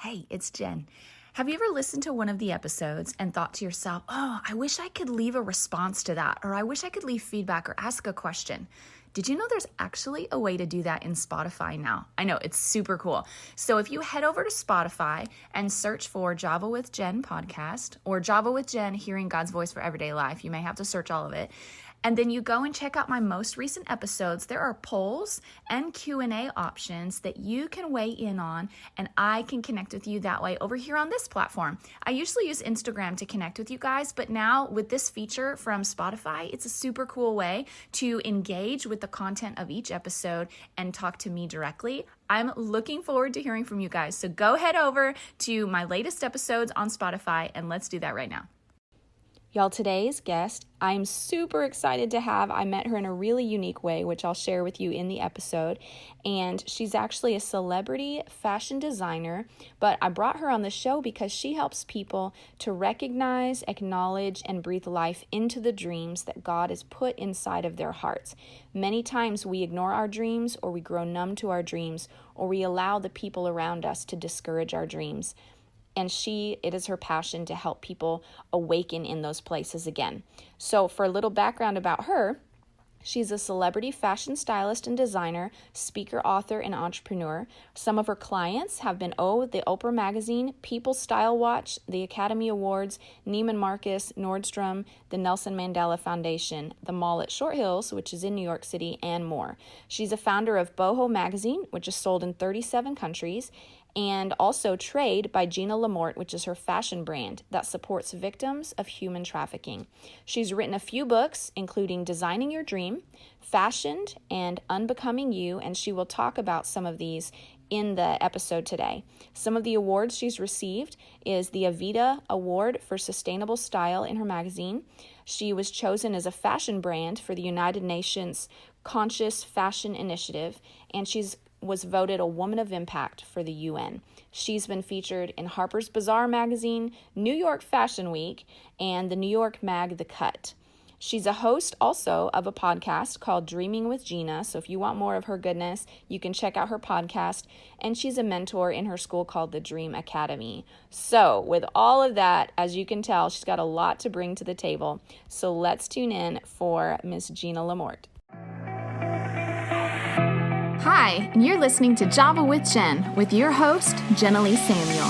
Hey, it's Jen. Have you ever listened to one of the episodes and thought to yourself, oh, I wish I could leave a response to that, or I wish I could leave feedback or ask a question? Did you know there's actually a way to do that in Spotify now? I know, it's super cool. So if you head over to Spotify and search for Java with Jen podcast or Java with Jen Hearing God's Voice for Everyday Life, you may have to search all of it. And then you go and check out my most recent episodes. There are polls and Q&A options that you can weigh in on, and I can connect with you that way over here on this platform. I usually use Instagram to connect with you guys, but now with this feature from Spotify, it's a super cool way to engage with the content of each episode and talk to me directly. I'm looking forward to hearing from you guys. So go head over to my latest episodes on Spotify, and let's do that right now. Y'all, today's guest, I'm super excited to have. I met her in a really unique way, which I'll share with you in the episode. And she's actually a celebrity fashion designer, but I brought her on the show because she helps people to recognize, acknowledge, and breathe life into the dreams that God has put inside of their hearts. Many times we ignore our dreams, or we grow numb to our dreams, or we allow the people around us to discourage our dreams. And it is her passion to help people awaken in those places again. So for a little background about her, she's a celebrity fashion stylist and designer, speaker, author, and entrepreneur. Some of her clients have been the Oprah Magazine, People's Style Watch, the Academy Awards, Neiman Marcus, Nordstrom, the Nelson Mandela Foundation, the Mall at Short Hills, which is in New York City, and more. She's a founder of Boho Magazine, which is sold in 37 countries, and also Trade by Gina La Morte, which is her fashion brand that supports victims of human trafficking. She's written a few books, including Designing Your Dream, Fashioned, and Unbecoming You, and she will talk about some of these in the episode today. Some of the awards she's received is the Avita Award for Sustainable Style in her magazine. She was chosen as a fashion brand for the United Nations Conscious Fashion Initiative, and was voted a Woman of Impact for the UN. She's been featured in Harper's Bazaar magazine, New York Fashion Week, and the New York mag The Cut. She's a host also of a podcast called Dreaming with Gina, so if you want more of her goodness, you can check out her podcast, and she's a mentor in her school called the Dream Academy. So with all of that, as you can tell, she's got a lot to bring to the table. So let's tune in for Miss Gina La Morte. Hi, and you're listening to Java with Jen with your host, Jenilee Samuel.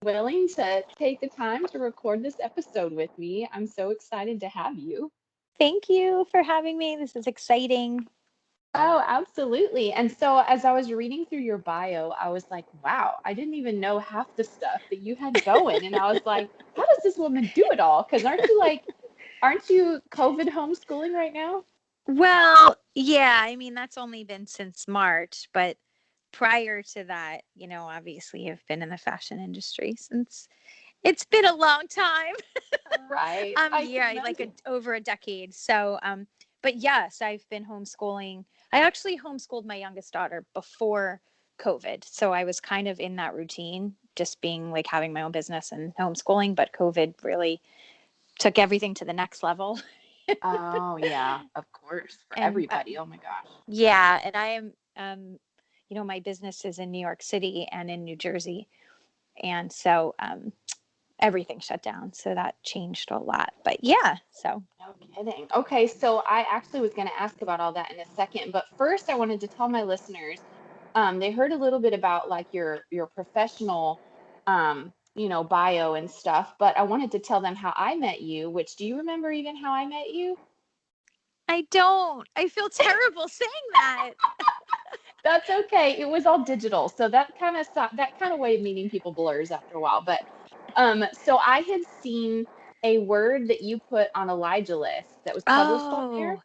Willing to take the time to record this episode with me. I'm so excited to have you. Thank you for having me. This is exciting. Oh, absolutely. And so as I was reading through your bio, I was like, wow, I didn't even know half the stuff that you had going. And I was like, how does this woman do it all? Because aren't you COVID homeschooling right now? Well, yeah, I mean, that's only been since March, but prior to that, obviously I've been in the fashion industry since it's been a long time. Right. Over a decade. So, but yes, I've been homeschooling. I actually homeschooled my youngest daughter before COVID. So I was kind of in that routine, just being like having my own business and homeschooling, but COVID really took everything to the next level. Oh, yeah, of course. For everybody. Oh my gosh. Yeah. And I am, my business is in New York City and in New Jersey. And so, everything shut down. So that changed a lot. But yeah, so. No kidding. Okay, so I actually was going to ask about all that in a second, but first I wanted to tell my listeners, they heard a little bit about like your professional, bio and stuff, but I wanted to tell them how I met you, which do you remember even how I met you? I don't. I feel terrible saying that. That's okay. It was all digital, so that kind of way of meeting people blurs after a while. But so I had seen a word that you put on Elijah List that was published on there.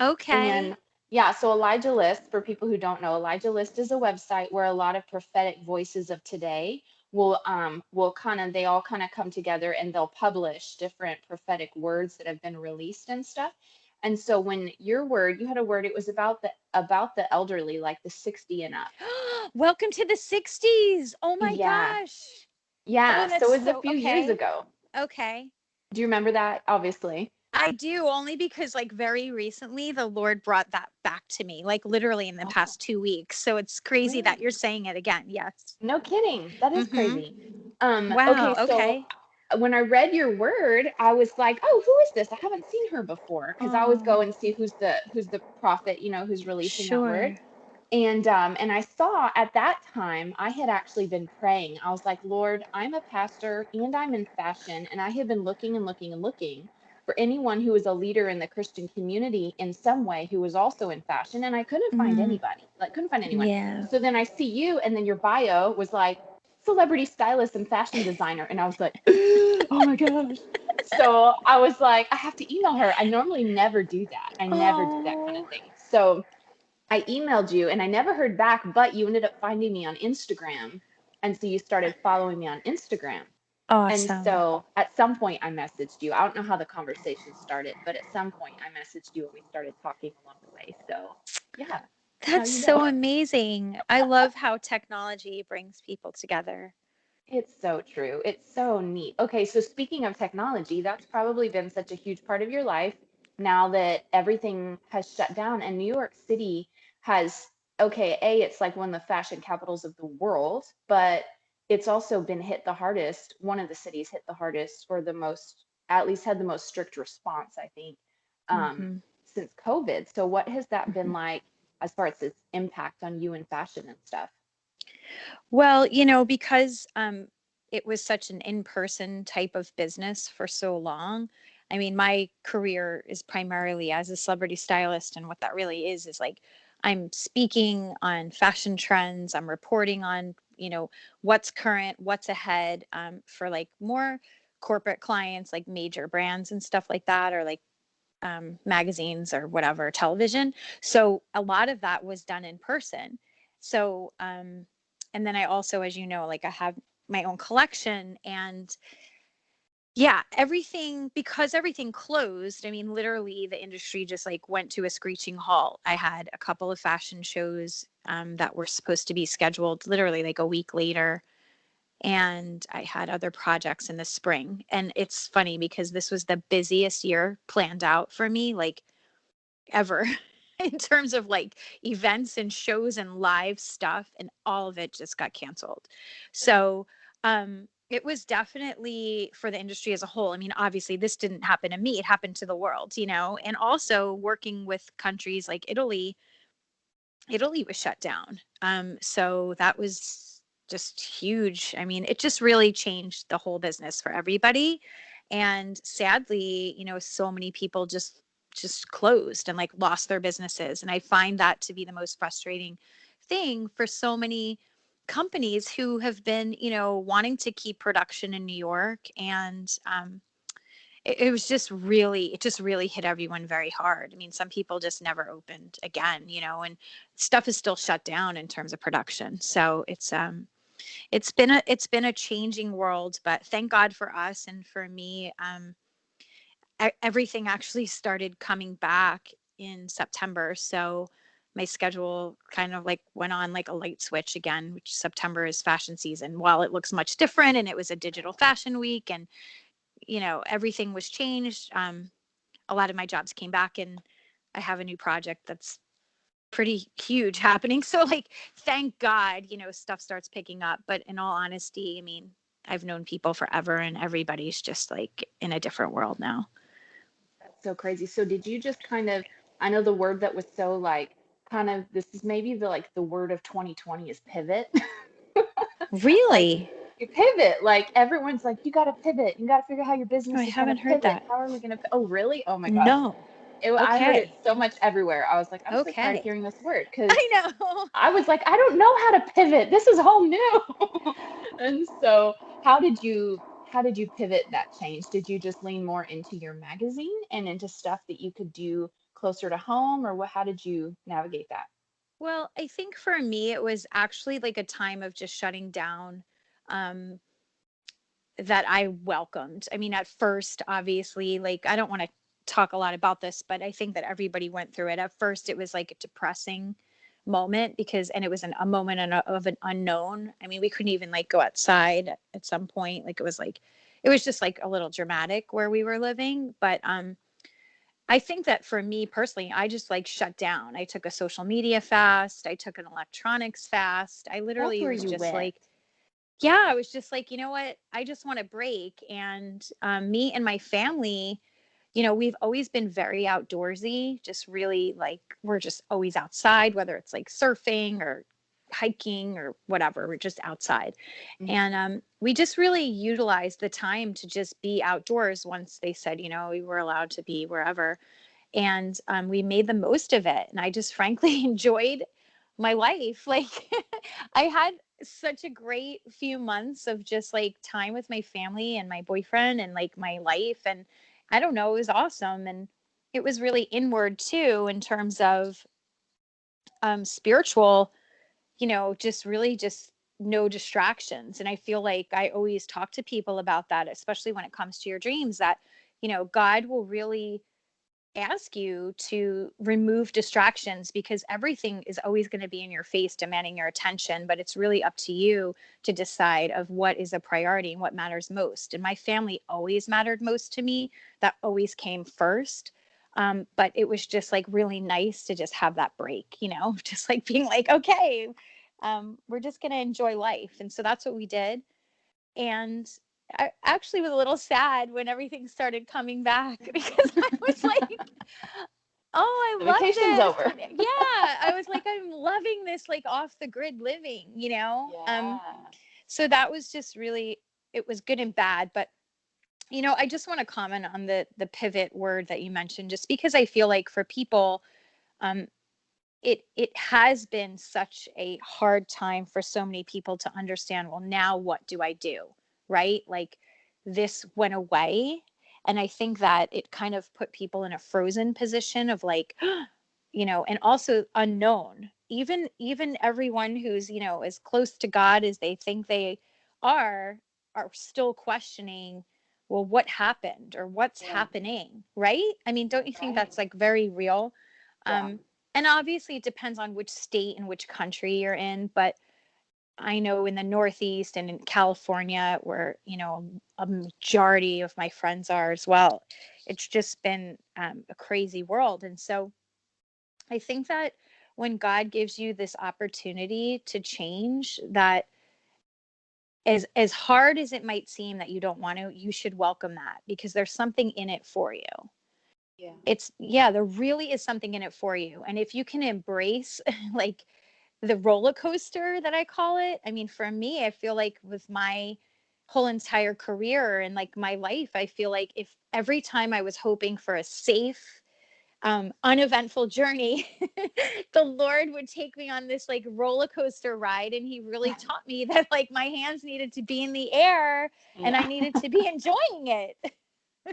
Okay. And yeah, so Elijah List, for people who don't know, Elijah List is a website where a lot of prophetic voices of today will all kind of come together, and they'll publish different prophetic words that have been released and stuff. And so when you had a word, it was about the elderly, like the 60 and up. Welcome to the 60s. Oh my gosh. Yeah. So it was a few years ago. Okay. Do you remember that? Obviously. I do, only because like very recently the Lord brought that back to me, like literally in the Oh, past 2 weeks. So it's crazy that really? you're saying it again. Yes. No kidding. That is Mm-hmm. crazy. Okay, Wow. so Okay. when I read your word, I was like, "Oh, who is this? I haven't seen her before." Because I always Oh, go and see who's the prophet, who's releasing that word. sure. And I saw at that time I had actually been praying. I was like, Lord, I'm a pastor and I'm in fashion, and I have been looking and looking and looking for anyone who is a leader in the Christian community in some way who was also in fashion, and I couldn't find Mm, anybody. Like, couldn't find anyone. yeah. So then I see you, and then your bio was like celebrity stylist and fashion designer, and I was like, oh my gosh. So I was like, I have to email her. I normally never do that. I never do that kind of Oh, thing. So I emailed you and I never heard back, but you ended up finding me on Instagram. And so you started following me on Instagram. And awesome. so at some point I messaged you. I don't know how the conversation started, but at some point I messaged you and we started talking along the way. So yeah, now That's you so know. amazing. I love how technology brings people together. It's so true. It's so neat. Okay, so speaking of technology, that's probably been such a huge part of your life now that everything has shut down and New York City has, okay, it's like one of the fashion capitals of the world, but it's also been hit the hardest. One of the cities hit the hardest or the most, at least had the most strict response, I think, um, Hmm. since COVID. So what has that been Hmm. like as far as its impact on you in fashion and stuff? Well, because it was such an in-person type of business for so long. I mean, my career is primarily as a celebrity stylist, and what that really is like I'm speaking on fashion trends, I'm reporting on, what's current, what's ahead, for like more corporate clients, like major brands and stuff like that, or like magazines or whatever, television. So a lot of that was done in person. So, and then I also, as you know, like I have my own collection, and yeah, everything, because everything closed. I mean, literally the industry just like went to a screeching halt. I had a couple of fashion shows that were supposed to be scheduled literally like a week later, and I had other projects in the spring. And it's funny because this was the busiest year planned out for me, like ever, in terms of like events and shows and live stuff, and all of it just got canceled. So, it was definitely for the industry as a whole. I mean, obviously, this didn't happen to me, it happened to the world, and also working with countries like Italy. Italy was shut down. So that was just huge. I mean, it just really changed the whole business for everybody. And sadly, so many people just closed and like lost their businesses. And I find that to be the most frustrating thing for so many companies who have been, wanting to keep production in New York. And it was it just really hit everyone very hard. I mean, some people just never opened again, and stuff is still shut down in terms of production. So it's been a changing world, but thank God for us and for me. Everything actually started coming back in September. So my schedule kind of like went on like a light switch again, which September is fashion season. While it looks much different and it was a digital fashion week, and everything was changed. A lot of my jobs came back, and I have a new project that's pretty huge happening. So like, thank God, stuff starts picking up. But in all honesty, I mean, I've known people forever, and everybody's just like in a different world now. That's so crazy. So did you just kind of, I know the word that was so like kind of this is maybe the word of 2020 is pivot. Like Really? you pivot, like everyone's like you got to pivot. You got to figure out how your Oh, I business is going to haven't heard pivot. that. How are we going to Oh, really? Oh my gosh. No. I heard it Okay. so much everywhere. I was like, I'm so tired of Okay. hearing this word cuz I know. I was like, I don't know how to pivot. This is all new. And so, how did you pivot that change? Did you just lean more into your magazine and into stuff that you could do closer to home, or how did you navigate that? Well, I think for me, it was actually like a time of just shutting down. Um, that I welcomed. I mean, at first, obviously, like I don't want to talk a lot about this, but I think that everybody went through it. At first, it was like a depressing moment and it was a moment of an unknown. I mean, we couldn't even like go outside at some point. Like it was just like a little dramatic where we were living. But I think that for me personally, I just like shut down. I took a social media fast. I took an electronics fast. I That's literally where was you just went. like, yeah, I was just like, you know what? I just want a break. And me and my family, we've always been very outdoorsy, just really like we're just always outside, whether it's like surfing or hiking or whatever, we're just outside. And Mhm. we just really utilized the time to just be outdoors once they said, we were allowed to be wherever. And we made the most of it. And I just frankly enjoyed my life. Like, I had such a great few months of just like time with my family and my boyfriend and like my life. And I don't know, it was awesome. And it was really inward too, in terms of spiritual, just really just no distractions. And I feel like I always talk to people about that, especially when it comes to your dreams, that, God will really ask you to remove distractions, because everything is always going to be in your face demanding your attention, but it's really up to you to decide of what is a priority and what matters most. And my family always mattered most to me. That always came first. But it was just like really nice to just have that break, just like being like, okay, we're just going to enjoy life. And so that's what we did. And I actually was a little sad when everything started coming back because I was like, oh, The I love vacation's this. over. Yeah. I was like, I'm loving this like off the grid living. Yeah. So that was just really, it was good and bad. But, I just want to comment on the pivot word that you mentioned, just because I feel like for people, um, it has been such a hard time for so many people to understand, well, now what do I do? Right? Like, this went away. And I think that it kind of put people in a frozen position of like, and also unknown. Even everyone who's, as close to God as they think they are are still questioning, well, what happened or what's Yeah. happening, right? I mean, don't you think Right. that's like very real? Yeah. um and obviously it depends on which state and which country you're in, but I know in the Northeast and in California, where, a majority of my friends are as well, it's just been a crazy world. And so I think that when God gives you this opportunity to change, that as hard as it might seem that you don't want to, you should welcome that, because there's something in it for you. Yeah. Yeah, there really is something in it for you. And if you can embrace like the roller coaster that I call it. I mean, for me, I feel like with my whole entire career and like my life, I feel like if every time I was hoping for a safe, uneventful journey, the Lord would take me on this like roller coaster ride. And He really taught me that like my hands needed to be in the air and I Yeah. needed to be enjoying it.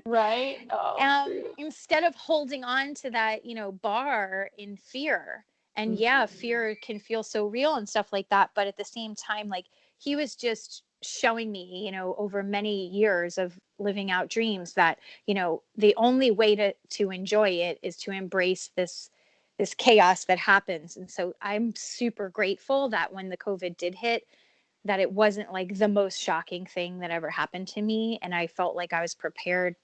Right. Oh, true. Instead of holding on to that, bar in fear. And yeah, Hmm. fear can feel so real and stuff like that. But at the same time, like, He was just showing me, over many years of living out dreams, that, the only way to enjoy it is to embrace this chaos that happens. And so I'm super grateful that when the COVID did hit, that it wasn't like the most shocking thing that ever happened to me. And I felt like I was prepared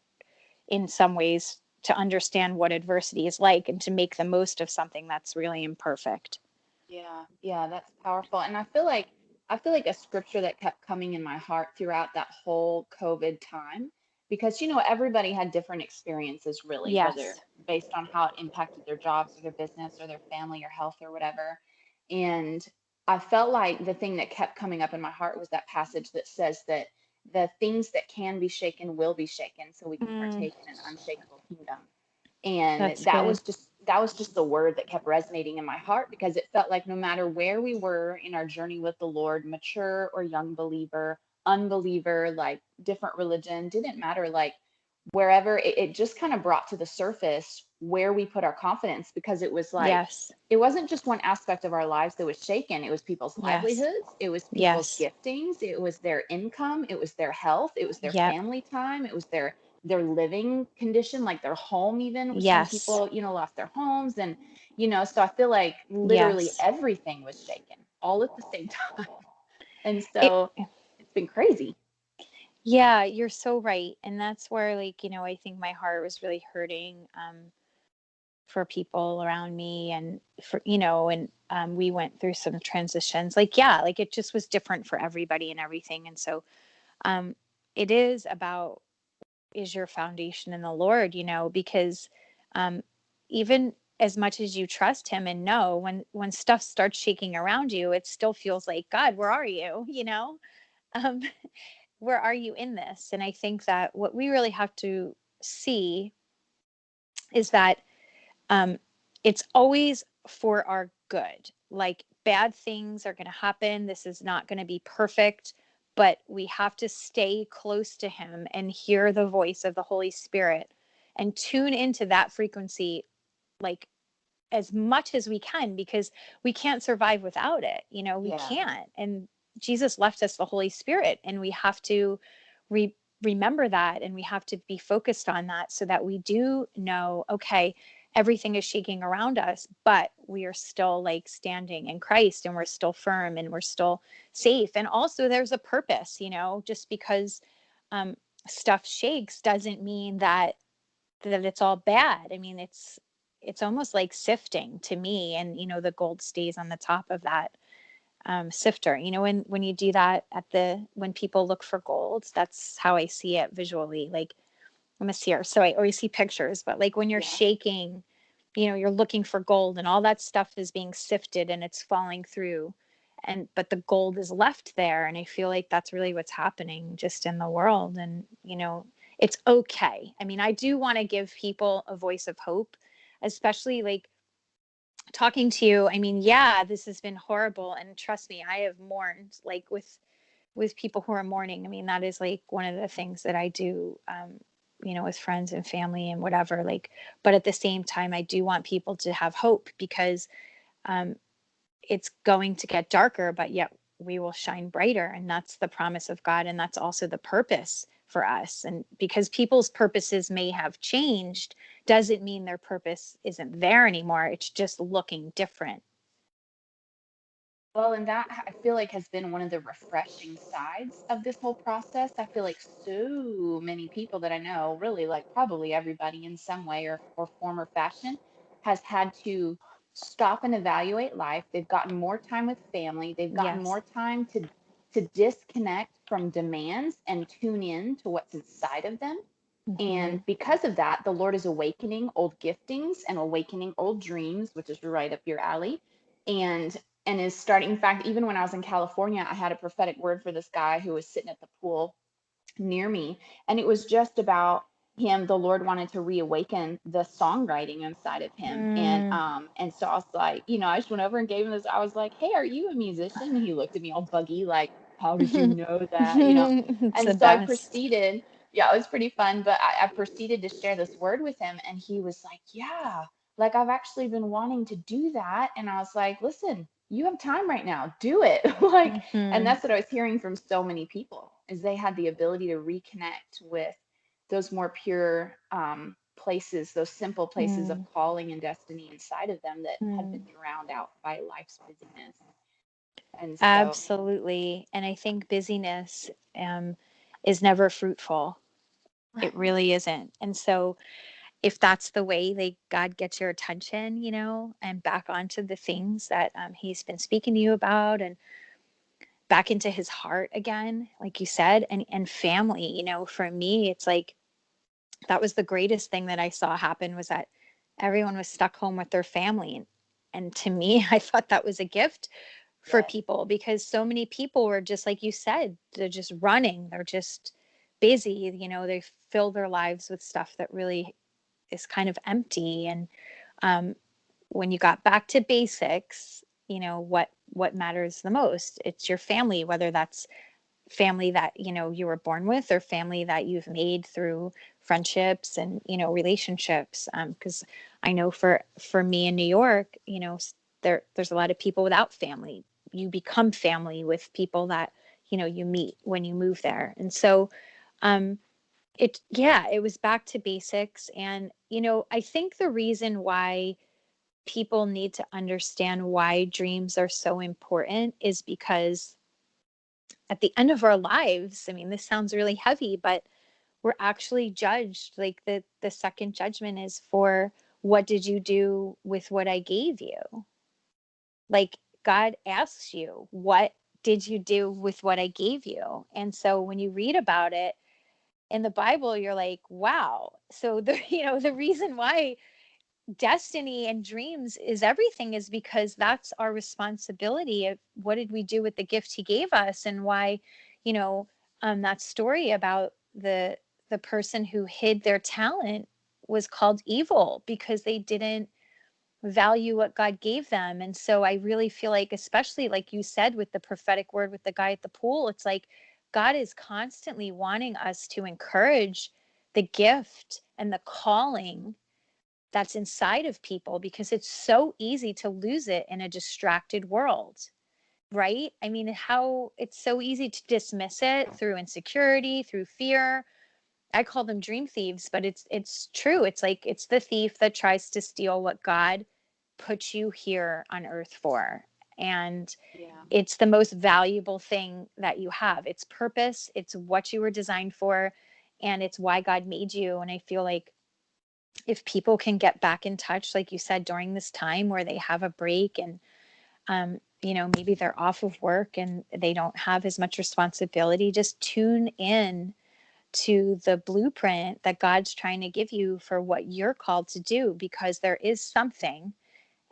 in some ways to understand what adversity is like and to make the most of something that's really imperfect. Yeah, yeah, that's powerful. And I feel like a scripture that kept coming in my heart throughout that whole COVID time, because everybody had different experiences really, whether Yes. based on how it impacted their jobs or their business or their family or health or whatever. And I felt like the thing that kept coming up in my heart was that passage that says that the things that can be shaken will be shaken so we can Mm, partake in an unshakable kingdom. And that's that good. was just the word that kept resonating in my heart, because it felt like no matter where we were in our journey with the Lord, mature or young believer, unbeliever, like different religion, didn't matter, like wherever it just kind of brought to the surface where we put our confidence, because it was like Yes. it wasn't just one aspect of our lives that was shaken. It was people's Yes. livelihoods, it was people's Yes. giftings, it was their income, it was their health, it was their Yep. family time, it was their living condition, like their home. Even some Yes. people lost their homes. And so I feel like literally Yes. everything was shaken all at the same time. And It so it's been crazy. Yeah, you're so right. And that's where, like, I think my heart was really hurting, for people around me, and we went through some transitions. Like, yeah, like it just was different for everybody and everything. And so, um, it is about, is your foundation in the Lord, because, um, even as much as you trust him and know, when stuff starts shaking around you, it still feels like, God, where are you? Um, where are you in this? And I think that what we really have to see is that, um, it's always for our good. Like, bad things are going to happen. This is not going to be perfect, but we have to stay close to him and hear the voice of the Holy Spirit and tune into that frequency, like, as much as we can, because we can't survive without it. We Yeah. can't. And Jesus left us the Holy Spirit, and we have to remember that, and we have to be focused on that, so that we do know, okay, everything is shaking around us, but we are still, like, standing in Christ, and we're still firm, and we're still safe. And also, there's a purpose. Just because, um, stuff shakes doesn't mean that it's all bad. I mean, it's almost like sifting to me, and the gold stays on the top of that, sifter. When you do that when people look for gold, that's how I see it visually. Like, I'm a seer, so I always see pictures. But, like, when you're Yeah. shaking, you're looking for gold, and all that stuff is being sifted, and it's falling through, but the gold is left there. And I feel like that's really what's happening just in the world. And it's okay. I mean, I do want to give people a voice of hope, especially, like, talking to you. I mean, yeah, this has been horrible, and trust me, I have mourned, like, with people who are mourning. I mean, that is, like, one of the things that I do, with friends and family and whatever. Like, but at the same time, I do want people to have hope, because, um, it's going to get darker, but yet we will shine brighter. And that's the promise of God. And that's also the purpose for us. And because people's purposes may have changed, doesn't mean their purpose isn't there anymore. It's just looking different. Well, and that I feel like has been one of the refreshing sides of this whole process. I feel like so many people that I know, really like probably everybody in some way or form or fashion, has had to stop and evaluate life. They've gotten more time with family. They've gotten Yes. more time to disconnect from demands and tune in to what's inside of them. Mm-hmm. And because of that, the Lord is awakening old giftings and awakening old dreams, which is right up your alley. And is starting. In fact, even when I was in California, I had a prophetic word for this guy who was sitting at the pool near me. And it was just about him. The Lord wanted to reawaken the songwriting inside of him. Mm. And so I was like, I just went over and gave him this. I was like, hey, are you a musician? And he looked at me all buggy, like, how did you know that? It's And the so I best. proceeded. Yeah, it was pretty fun, but I proceeded to share this word with him, and he was like, yeah, like I've actually been wanting to do that. And I was like, listen, you have time right now, do it. Like, and Mm-hmm. that's what I was hearing from so many people, is they had the ability to reconnect with those more pure places, those simple places of Mm. calling and destiny inside of them that had Mm. been drowned out by life's busyness. And so, Absolutely. And I think busyness, is never fruitful. It right. really isn't. And so, if that's the way, like, God gets your attention, and back onto the things that, He's been speaking to you about, and back into His heart again, like you said, and family, for me, it's like, that was the greatest thing that I saw happen, was that everyone was stuck home with their family. And to me, I thought that was a gift for Yes. people, because so many people were just, like you said, they're just running, they're just busy, they fill their lives with stuff that really is kind of empty. And, um, when you got back to basics, what matters the most, it's your family, whether that's family that you were born with, or family that you've made through friendships and relationships. Because I know for me in New York, there's a lot of people without family. You become family with people that you meet when you move there. And so, um it was back to basics. And I think the reason why people need to understand why dreams are so important is because, at the end of our lives, I mean, this sounds really heavy, but we're actually judged. Like the second judgment is for what did you do with what I gave you? Like God asks you, what did you do with what I gave you? And so when you read about it in the Bible, you're like, wow. So the the reason why destiny and dreams is everything is because that's our responsibility of what did we do with the gift he gave us, and why, you know, that story about the person who hid their talent was called evil because they didn't value what God gave them. And so I really feel like, especially like you said with the prophetic word with the guy at the pool, it's like God is constantly wanting us to encourage the gift and the calling that's inside of people, because it's so easy to lose it in a distracted world, right? I mean, how it's so easy to dismiss it through insecurity, through fear. I call them dream thieves, but it's true. It's like it's the thief that tries to steal what God put you here on earth for. And Yeah. it's the most valuable thing that you have. It's purpose, it's what you were designed for, and it's why God made you. And I feel like if people can get back in touch, like you said, during this time where they have a break and, maybe they're off of work and they don't have as much responsibility, just tune in to the blueprint that God's trying to give you for what you're called to do, because there is something,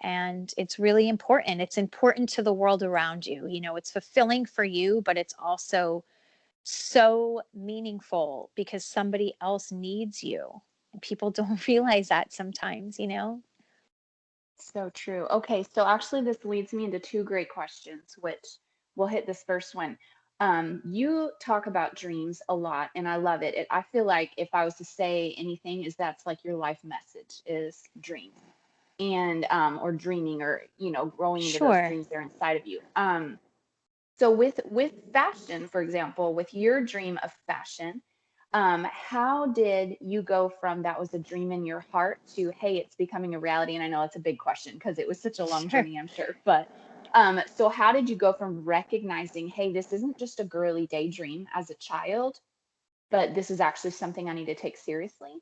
and it's really important. It's important to the world around you. It's fulfilling for you, but it's also so meaningful because somebody else needs you. And people don't realize that sometimes. So true. Okay, so actually this leads me into two great questions, which we'll hit this first one. You talk about dreams a lot, and I love it. I feel like if I was to say anything, is that's like your life message is dream and or dreaming, or growing into those Sure. dreams that are inside of you. So with fashion, for example, with your dream of fashion, how did you go from that was a dream in your heart to, hey, it's becoming a reality? And I know it's a big question because it was such a long Sure. journey, I'm sure. But so how did you go from recognizing, hey, this isn't just a girly daydream as a child, but this is actually something I need to take seriously?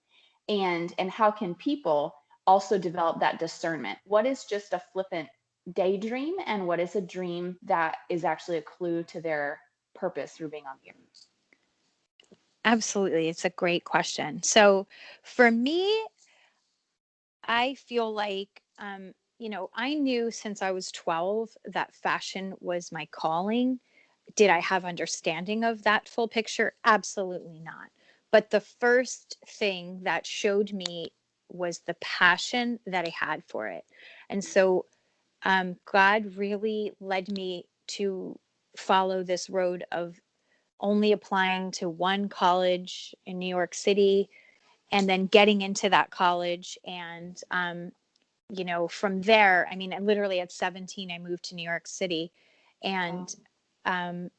And how can people also develop that discernment? What is just a flippant daydream, and what is a dream that is actually a clue to their purpose through being on the earth? Absolutely. It's a great question. So for me, I feel like, I knew since I was 12 that fashion was my calling. Did I have understanding of that full picture? Absolutely not. But the first thing that showed me was the passion that I had for it. And so God really led me to follow this road of only applying to one college in New York City and then getting into that college. And, from there, I mean, I literally at 17, I moved to New York City, Wow. and, um,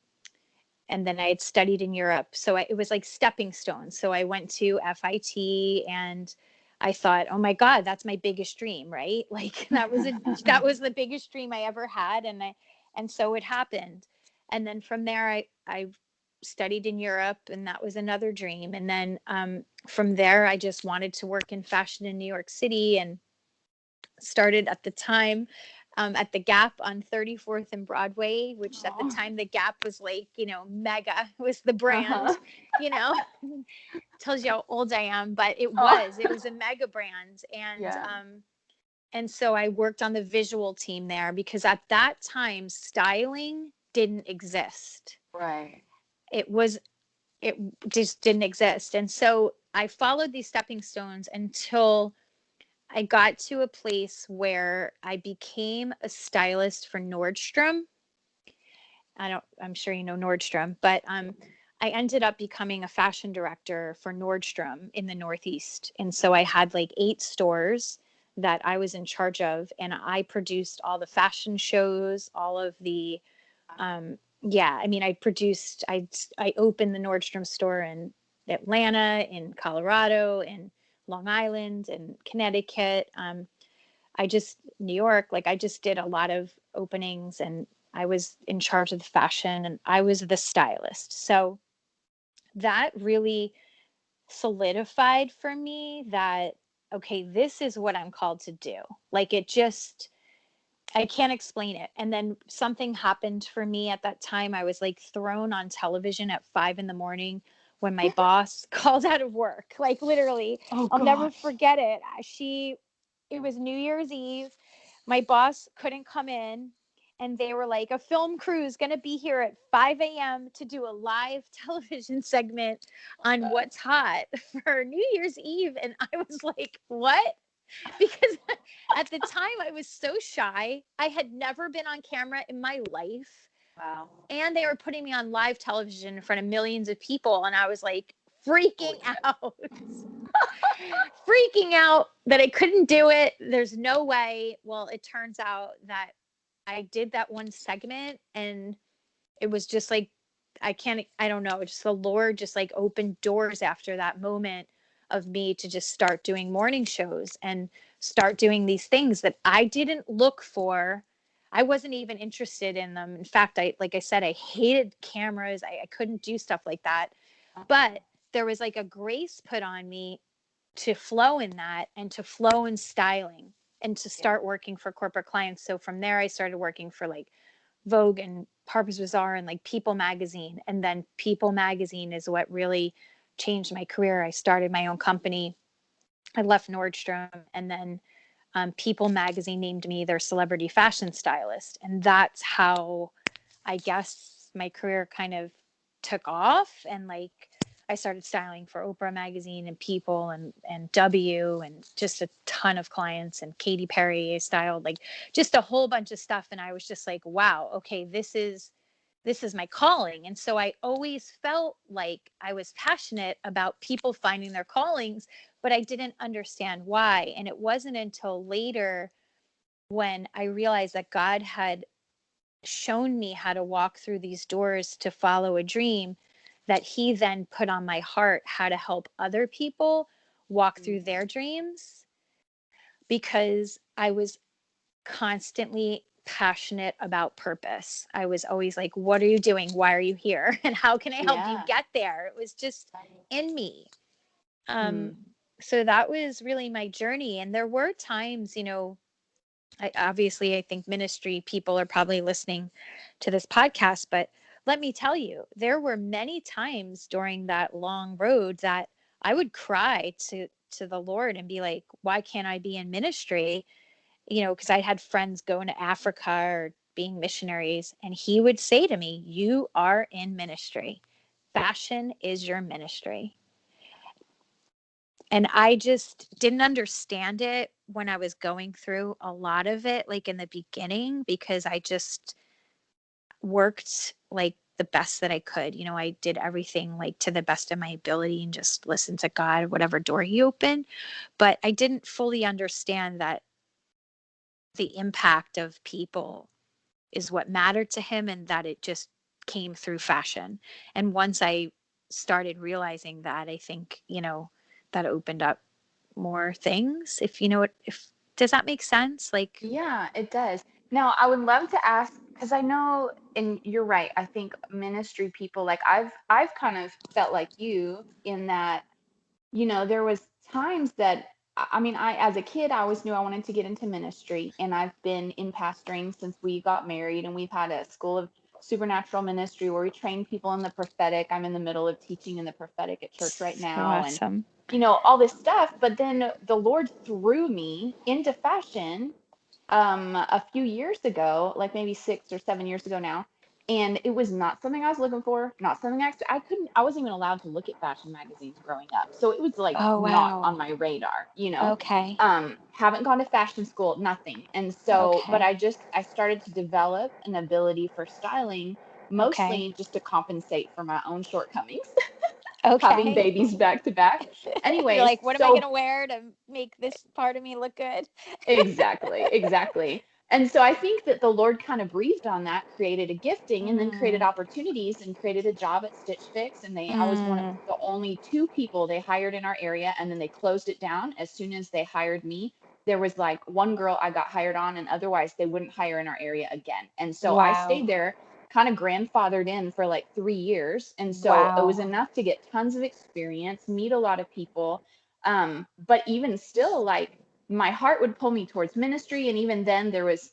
and then I had studied in Europe. So it was like stepping stones. So I went to FIT, and I thought, oh my God, that's my biggest dream, right? Like that was the biggest dream I ever had. And so it happened. And then from there, I studied in Europe, and that was another dream. And then from there, I just wanted to work in fashion in New York City, and started at the time at the Gap on 34th and Broadway, which at the Oh. time the Gap was like, mega was the brand, Uh-huh. you know, tells you how old I am, but it Oh. was a mega brand. Yeah. And so I worked on the visual team there, because at that time styling didn't exist. Right. It was, it just didn't exist. And so I followed these stepping stones until I got to a place where I became a stylist for Nordstrom. I'm sure you know Nordstrom, but I ended up becoming a fashion director for Nordstrom in the Northeast. And so I had like 8 stores that I was in charge of, and I produced all the fashion shows, all of the, yeah, I mean, I opened the Nordstrom store in Atlanta, in Colorado, in Long Island, in Connecticut. New York, like I just did a lot of openings, and I was in charge of the fashion and I was the stylist. So that really solidified for me that, okay, this is what I'm called to do. Like it just, I can't explain it. And then something happened for me at that time. I was like thrown on television at 5 in the morning when my boss called out of work. Like literally, Oh I'll never gosh. forget it. It was New Year's Eve. My boss couldn't come in. And they were like, a film crew is going to be here at 5 a.m. to do a live television segment on what's hot for New Year's Eve. And I was like, what? Because at the time I was so shy. I had never been on camera in my life. Wow. And they were putting me on live television in front of millions of people. And I was like freaking out, freaking out that I couldn't do it. There's no way. Well, it turns out that I did that one segment and it was just like, I don't know, just the Lord just like opened doors after that moment of me to just start doing morning shows and start doing these things that I didn't look for. I wasn't even interested in them. In fact, like I said, I hated cameras. I couldn't do stuff like that. But there was like a grace put on me to flow in that and to flow in styling and to Yeah. start working for corporate clients. So from there, I started working for like Vogue and Harper's Bazaar and like People magazine. And then People magazine is what really changed my career. I started my own company. I left Nordstrom, and then People magazine named me their celebrity fashion stylist. And that's how I guess my career kind of took off. And like I started styling for Oprah magazine and People and W and just a ton of clients, and Katy Perry. I styled like just a whole bunch of stuff. And I was just like, wow, okay, this is my calling. And so I always felt like I was passionate about people finding their callings, but I didn't understand why. And it wasn't until later when I realized that God had shown me how to walk through these doors to follow a dream that he then put on my heart how to help other people walk through their dreams, because I was constantly passionate about purpose. I was always like, what are you doing? Why are you here? And how can I help you Yeah. get there? It was just in me. Um, Hmm. so that was really my journey. And there were times, I think ministry people are probably listening to this podcast, but let me tell you, there were many times during that long road that I would cry to the Lord and be like, why can't I be in ministry? Because I had friends going to Africa or being missionaries, and he would say to me, you are in ministry. Fashion is your ministry. And I just didn't understand it when I was going through a lot of it, like in the beginning, because I just worked like the best that I could. I did everything like to the best of my ability and just listened to God, whatever door he opened. But I didn't fully understand that the impact of people is what mattered to him, and that it just came through fashion. And once I started realizing that, I think, that opened up more things. If you know what, if does that make sense? Like, Yeah, it does. Now, I would love to ask, because I know, and you're right, I think ministry people, like I've kind of felt like you in that, there was times that I mean, as a kid, I always knew I wanted to get into ministry, and I've been in pastoring since we got married, and we've had a school of supernatural ministry where we train people in the prophetic. I'm in the middle of teaching in the prophetic at church right so now, and awesome. all this stuff. But then the Lord threw me into fashion a few years ago, like maybe 6 or 7 years ago now. And it was not something I was looking for, not something I wasn't even allowed to look at fashion magazines growing up. So it was like Oh, not wow. on my radar. Okay. Haven't gone to fashion school, nothing. And so, but Okay. I started to develop an ability for styling, Okay. mostly just to compensate for my own shortcomings, having Okay. babies back to back. You're Anyways, like, what am I so gonna wear to make this part of me look good? exactly, exactly. And so I think that the Lord kind of breathed on that, created a gifting, and then created Mm, opportunities and created a job at Stitch Fix. And I was one of mm, the only two people they hired in our area, and then they closed it down as soon as they hired me. there was like one girl I got hired on, and otherwise they wouldn't hire in our area again. And so I Wow. stayed there, kind of grandfathered in for like 3 years. And so it was Wow. enough to get tons of experience, meet a lot of people. But even still, like my heart would pull me towards ministry. And even then, there was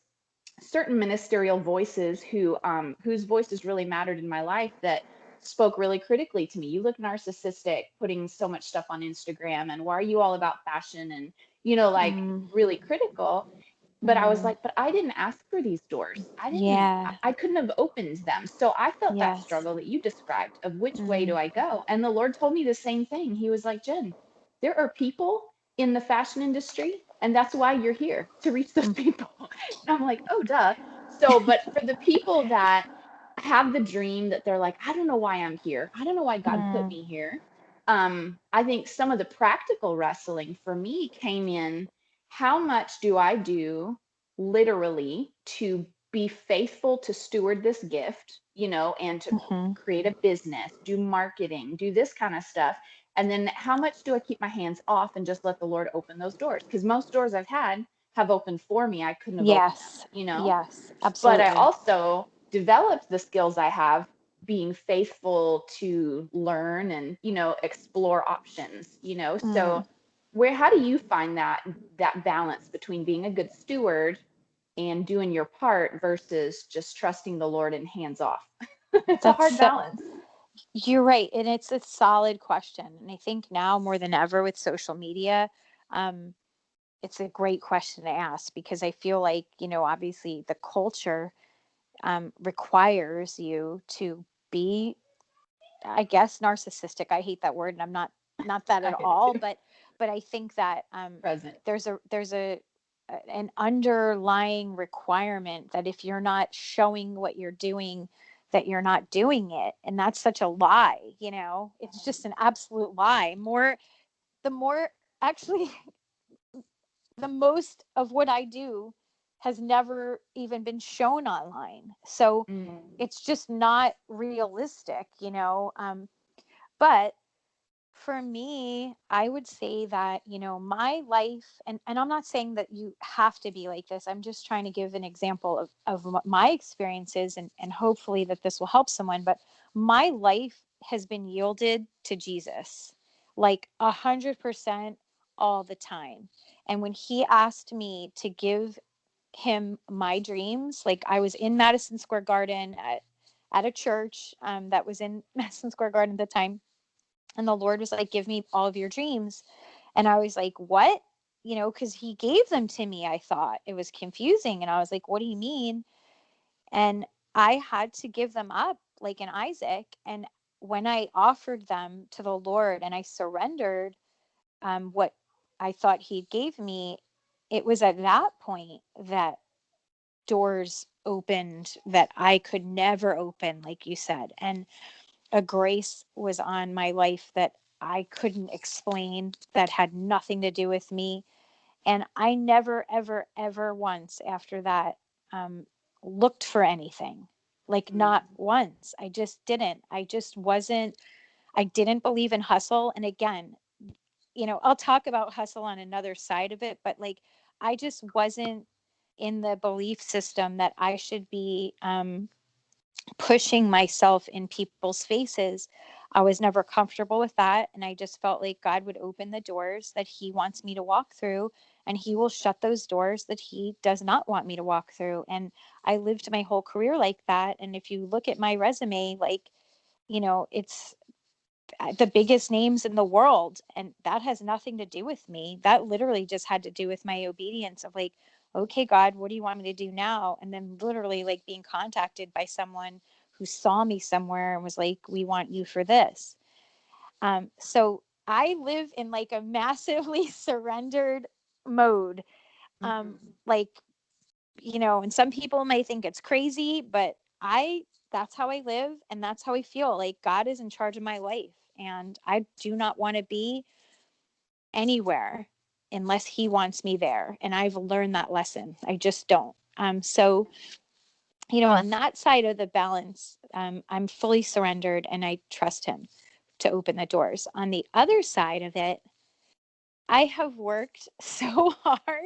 certain ministerial voices whose voices really mattered in my life that spoke really critically to me. You look narcissistic, putting so much stuff on Instagram, and why are you all about fashion? And like Mm, really critical. But I was mm, like, but I didn't ask for these doors. yeah. I couldn't have opened them. So I felt that Yes. struggle that you described of which way do Mm, I go? And the Lord told me the same thing. He was like, Jen, there are people in the fashion industry, and that's why you're here, to reach those mm, people. And I'm like, oh, duh. So, but for the people that have the dream that they're like, I don't know why I'm here. I don't know why God put mm, me here. I think some of the practical wrestling for me came in, how much do I do literally to be faithful to steward this gift, and to mhm. create a business, do marketing, do this kind of stuff. And then how much do I keep my hands off and just let the Lord open those doors? Because most doors I've had have opened for me. I couldn't have opened Yes. them. Yes. But I Absolutely. also developed the skills I have being faithful to learn and, explore options. So Mm. how do you find that balance between being a good steward and doing your part versus just trusting the Lord and hands off? It's a That's hard so, balance. you're right. And it's a solid question. And I think now more than ever with social media, um, it's a great question to ask because I feel like, obviously the culture requires you to be, I guess, narcissistic. I hate that word, and I'm not that I at hate it all. too. But I think that Present. there's an underlying requirement that if you're not showing what you're doing, that you're not doing it, and that's such a lie. It's just an absolute lie. The more actually the most of what I do has never even been shown online. So Mm. it's just not realistic, but for me, I would say that, my life, and I'm not saying that you have to be like this. I'm just trying to give an example of what my experiences and hopefully that this will help someone. But my life has been yielded to Jesus like 100% all the time. And when he asked me to give him my dreams, like I was in Madison Square Garden at a church that was in Madison Square Garden at the time, and the Lord was like, give me all of your dreams. And I was like, what? Because he gave them to me. I thought it was confusing. And I was like, what do you mean? And I had to give them up, like in Isaac. And when I offered them to the Lord and I surrendered what I thought he gave me, it was at that point that doors opened that I could never open, like you said. And a grace was on my life that I couldn't explain, that had nothing to do with me. And I never, ever, ever once after that um, looked for anything. Like, Mm. not once. I just didn't. I didn't believe in hustle. And again, I'll talk about hustle on another side of it, but like, I just wasn't in the belief system that I should be pushing myself in people's faces. I was never comfortable with that. And I just felt like God would open the doors that he wants me to walk through, and he will shut those doors that he does not want me to walk through. And I lived my whole career like that. And if you look at my resume, like, it's the biggest names in the world. And that has nothing to do with me. That literally just had to do with my obedience of like, okay, God, what do you want me to do now? And then literally like being contacted by someone who saw me somewhere and was like, we want you for this. So I live in like a massively surrendered mode. Um, Mhm. like, and some people may think it's crazy, but that's how I live and that's how I feel. Like God is in charge of my life, and I do not want to be anywhere unless he wants me there. And I've learned that lesson. I just don't. So, on that side of the balance, I'm fully surrendered and I trust him to open the doors. On the other side of it, I have worked so hard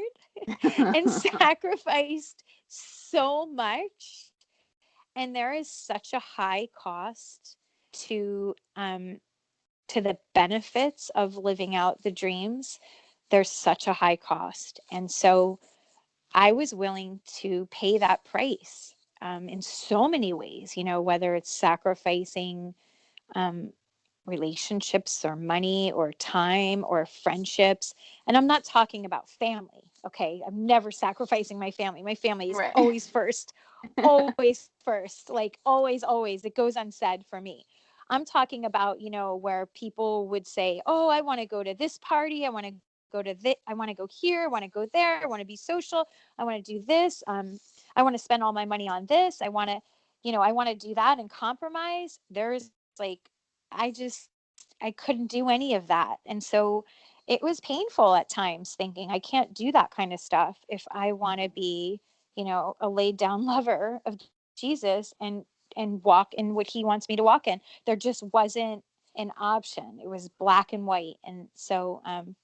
and sacrificed so much, and there is such a high cost to the benefits of living out the dreams. There's such a high cost, and so I was willing to pay that price, in so many ways, whether it's sacrificing um, relationships or money or time or friendships. And I'm not talking about family. Okay. I'm never sacrificing my family. My family is Right. always first, always first, like always, always. It goes unsaid for me. I'm talking about, where people would say, oh, I want to go to this party. I want to go to this. I want to go here. I want to go there. I want to be social. I want to do this. I want to spend all my money on this. I want to do that and compromise. There's like, I couldn't do any of that. And so it was painful at times thinking I can't do that kind of stuff if I want to be, a laid down lover of Jesus and walk in what he wants me to walk in. There just wasn't an option. It was black and white. And so and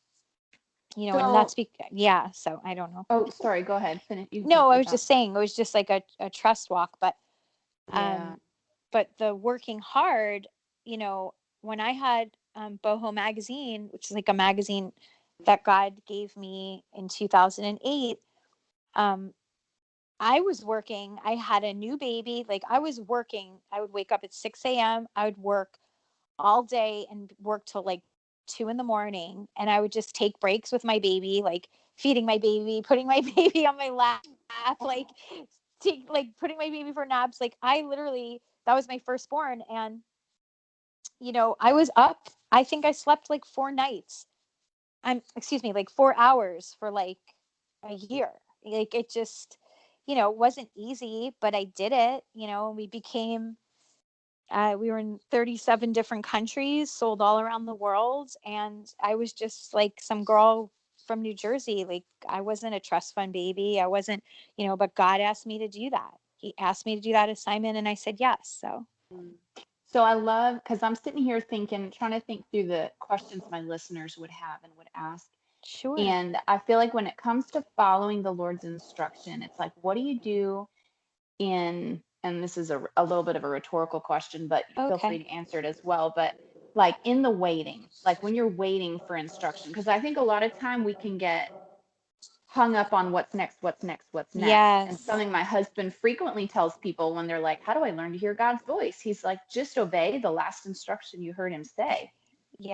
So, that's yeah, so I don't know. oh, sorry, go ahead. Finish. You No, finish I your was thought. just saying it was just like a trust walk, Yeah. um but the working hard, you know, when I had Boho magazine, which is like a magazine that God gave me in 2008, um, I was working. I had a new baby. Like I was working. I would wake up at 6 a.m. I would work all day and work till like 2 in the morning. And I would just take breaks with my baby, like feeding my baby, putting my baby on my lap, like like putting my baby for naps. Like I literally, that was my firstborn. And, I was up, I think I slept like 4 nights. Excuse me, like 4 hours for like a year. Like it just, wasn't easy, but I did it, we became, we were in 37 different countries, sold all around the world. And I was just like some girl from New Jersey. Like I wasn't a trust fund baby. I wasn't, but God asked me to do that. He asked me to do that assignment and I said yes. So So I love, because I'm sitting here thinking, trying to think through the questions my listeners would have and would ask. sure. And I feel like when it comes to following the Lord's instruction, it's like, what do you do and this is a little bit of a rhetorical question, but feel free Okay. to answer it as well. But like in the waiting, like when you're waiting for instruction, because I think a lot of time we can get hung up on what's next, what's next, what's next. And Yes. something my husband frequently tells people when they're like, how do I learn to hear God's voice? He's like, just obey the last instruction you heard him say.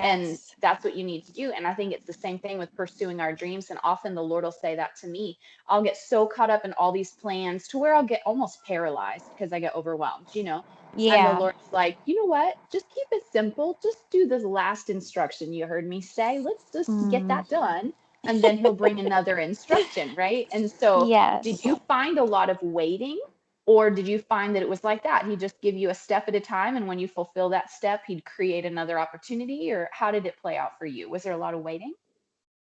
And Yes. that's what you need to do. And I think it's the same thing with pursuing our dreams. And often the Lord will say that to me. I'll get so caught up in all these plans to where I'll get almost paralyzed because I get overwhelmed. And the Yeah. Lord's like, you know what? Just keep it simple. Just do this last instruction you heard me say. Let's just get Mm. that done. And then he'll bring another instruction, right? And so, did Yes. you find a lot of waiting? Or did you find that it was like that? He'd just give you a step at a time, and when you fulfill that step, he'd create another opportunity? Or how did it play out for you? Was there a lot of waiting?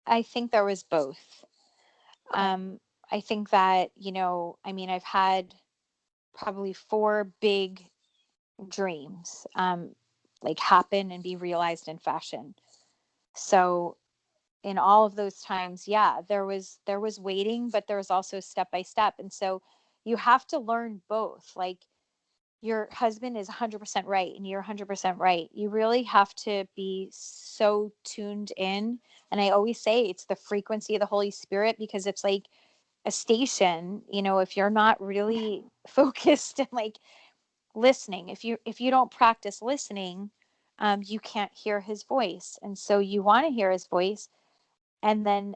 I think there was both. Okay. Um, I think that, I mean, I've had probably four big dreams, like happen and be realized in fashion. So in all of those times, yeah, there was waiting, but there was also step by step. And so you have to learn both. Like your husband is 100% right and you're 100% right. You really have to be so tuned in. And I always say it's the frequency of the Holy Spirit, because it's like a station, if you're not really focused and like listening, if you don't practice listening, you can't hear his voice. And so you want to hear his voice, and then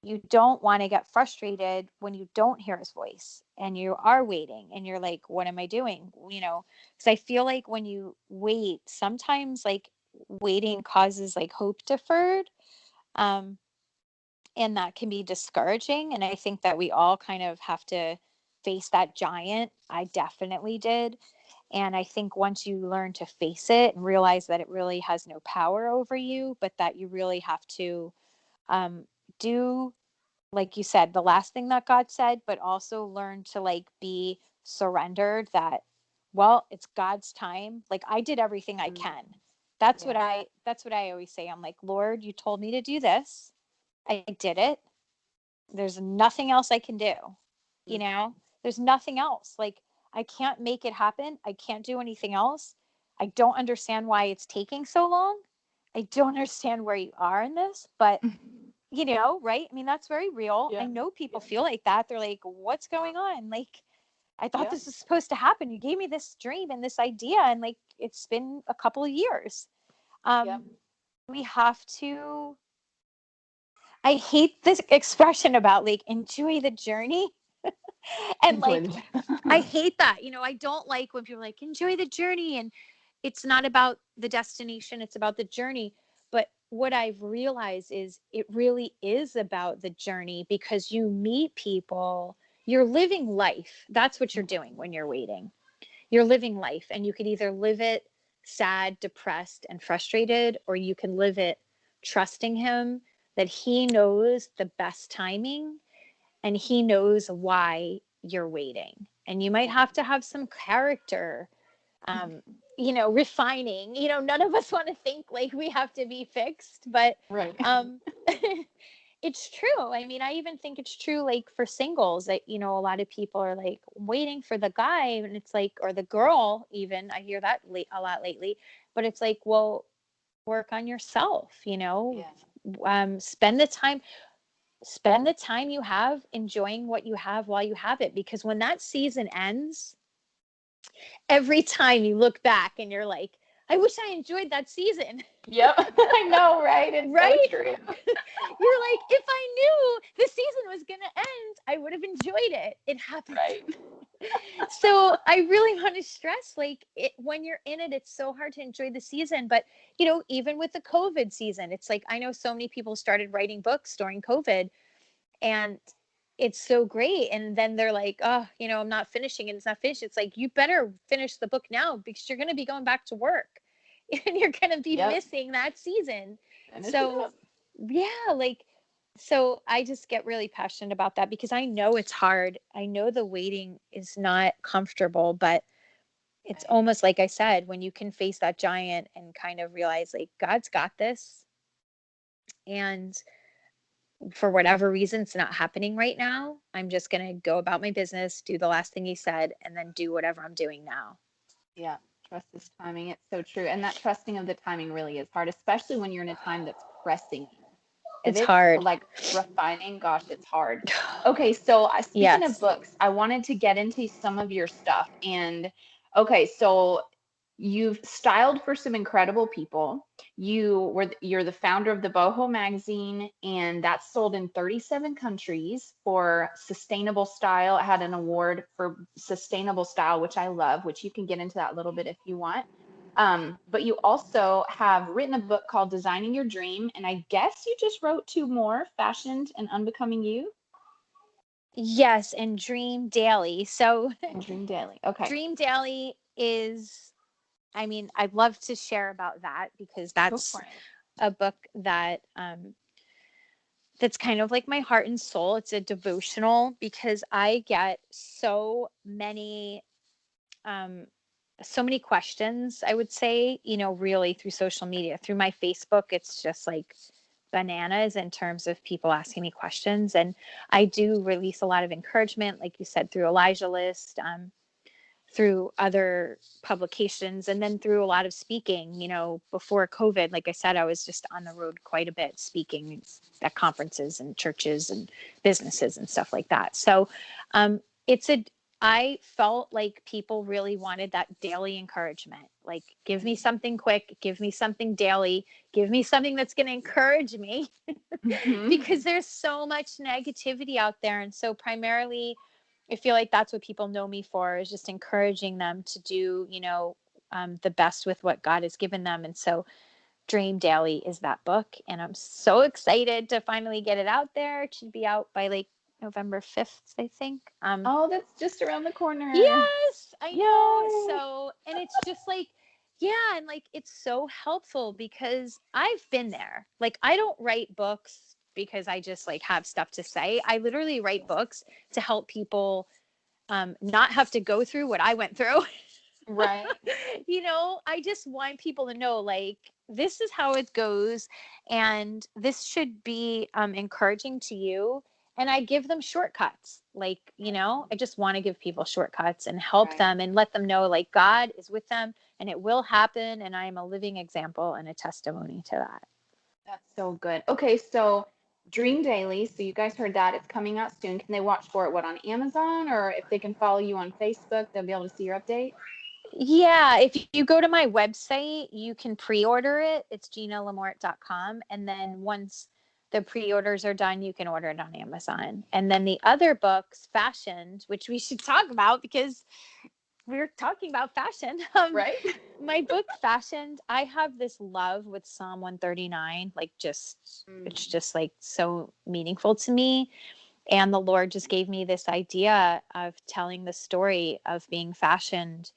you don't want to get frustrated when you don't hear his voice and you are waiting and you're like, what am I doing? Because I feel like when you wait, sometimes like waiting causes like hope deferred. Um, and that can be discouraging. And I think that we all kind of have to face that giant. I definitely did. And I think once you learn to face it and realize that it really has no power over you, but that you really have to um, do, like you said, the last thing that God said, but also learn to like be surrendered that, well, it's God's time. Like I did everything I can. That's Yeah. that's what I always say. I'm like, Lord, you told me to do this. I did it. There's nothing else I can do. You know, there's nothing else. Like, I can't make it happen. I can't do anything else. I don't understand why it's taking so long. I don't understand where you are in this, but you know, right? I mean, that's very real. I Yeah. know people feel like that. They're like, what's going on? Like, I thought Yeah. this was supposed to happen. You gave me this dream and this idea, and like, it's been a couple of years. Yep. We have to, I hate this expression about like enjoy the journey. And Enjoy like, the I hate that. You know, I don't like when people are like, enjoy the journey. And it's not about the destination, it's about the journey. But what I've realized is it really is about the journey, because you meet people, you're living life. That's what you're doing when you're waiting. You're living life, and you could either live it sad, depressed, and frustrated, or you can live it trusting him that he knows the best timing and he knows why you're waiting. And you might Yeah. have to have some character, um, you know, refining. You know, none of us want to think like we have to be fixed, but Right. um, it's true. I mean, I even think it's true, like for singles, that, you know, a lot of people are like waiting for the guy, and it's like, or the girl, even. I hear that a lot lately, but it's like, well, work on yourself, you know, Yeah. spend the time you have enjoying what you have while you have it, because when that season ends, every time you look back and you're like, I wish I enjoyed that season. Yep. I know, right? It's so Right? true. You're like, if I knew the season was going to end, I would have enjoyed it. It happened. Right. So I really want to stress, like, when you're in it, it's so hard to enjoy the season. But, you know, even with the COVID season, it's like, I know so many people started writing books during COVID, and it's so great. And then they're like, oh, you know, I'm not finishing, and it's not finished. It's like, you better finish the book now, because you're going to be going back to work and you're going to be Yep. missing that season. Finish it So up. yeah, like, so I just get really passionate about that, because I know it's hard. I know the waiting is not comfortable, but it's Right. almost like I said, when you can face that giant and kind of realize like God's got this, and for whatever reason it's not happening right now, I'm just going to go about my business, do the last thing he said, and then do whatever I'm doing now. Yeah. Trust is timing. It's so true. And that trusting of the timing really is hard, especially when you're in a time that's pressing you. If It's it's hard. like refining, gosh, it's hard. Okay, so speaking of Yes. books, I wanted to get into some of your stuff. And okay, so you've styled for some incredible people. You're the founder of the Boho magazine, and that's sold in 37 countries for sustainable style. It had an award for sustainable style, which I love, which you can get into that a little bit if you want. But you also have written a book called Designing Your Dream, and I guess you just wrote two more, Fashioned and Unbecoming You Yes, and Dream Daily. So and Dream Daily. Okay, Dream Daily is, I mean, I'd love to share about that, because go that's for it. a book that that's kind of like my heart and soul. It's a devotional, because I get um so many questions, I would say, you know, really through social media, through my Facebook. It's just like bananas in terms of people asking me questions. And I do release a lot of encouragement, like you said, through Elijah List, through other publications, and then through a lot of speaking. You know, before COVID, like I said, I was just on the road quite a bit, speaking at conferences and churches and businesses and stuff like that. So it's a I felt like people really wanted that daily encouragement. Like, give me something quick, give me something daily, give me something that's going to encourage me, Mm-hmm. because there's so much negativity out there. And so primarily I feel like that's what people know me for, is just encouraging them to do, you know, the best with what God has given them. And so Dream Daily is that book. And I'm so excited to finally get it out there. It should be out by like November 5th, I think. Oh, that's just around the corner. Yes, I know. Yay! So, and it's just like, yeah, and like, it's so helpful, because I've been there. Like, I don't write books because I just like have stuff to say. I literally write books to help people not have to go through what I went through. Right. I just want people to know, like, this is how it goes, and this should be encouraging to you. And I give them shortcuts. Like, I just want to give people shortcuts and help Right. them and let them know, like, God is with them and it will happen. And I am a living example and a testimony to that. That's so good. Okay, so Dream Daily. So you guys heard that. It's coming out soon. Can they watch for it, what, on Amazon? Or if they can follow you on Facebook, they'll be able to see your updates? Yeah, if you go to my website, you can pre-order it. It's ginalamorte.com. And then once the pre-orders are done, you can order it on Amazon. And then the other books, Fashioned, which we should talk about because we're talking about fashion. Right? My book, Fashioned, I have this love with Psalm 139. Like, it's just like so meaningful to me. And the Lord just gave me this idea of telling the story of being fashioned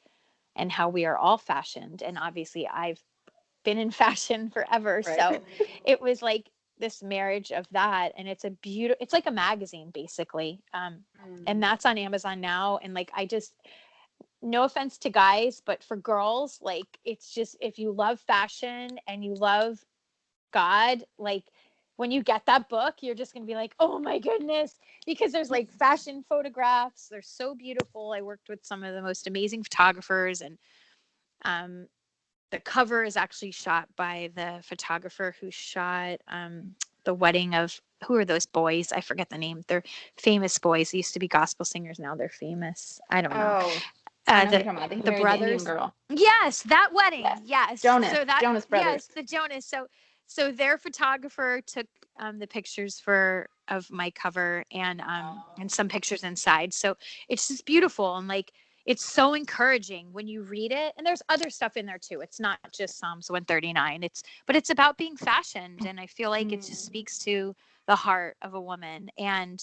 and how we are all fashioned. And obviously I've been in fashion forever. Right. So it was like this marriage of that. And it's like a magazine basically. And that's on Amazon now. And like, no offense to guys, but for girls, like, it's just, if you love fashion and you love God, like, when you get that book, you're just going to be like, oh my goodness, because there's like fashion photographs. They're so beautiful. I worked with some of the most amazing photographers, and um, the cover is actually shot by the photographer who shot the wedding of, who are those boys? I forget the name. They're famous boys. They used to be gospel singers. Now they're famous. I don't know. Oh, I know who you're The talking about. He the married the Indian brothers. girl. Yes, that wedding. Yes. Yes. Jonas. So that, Jonas Brothers. yes, the Jonas. So their photographer took the pictures of my cover, and some pictures inside. So it's just beautiful, and like, it's so encouraging when you read it. And there's other stuff in there too. It's not just Psalms 139. But it's about being fashioned, and I feel like it just speaks to the heart of a woman. And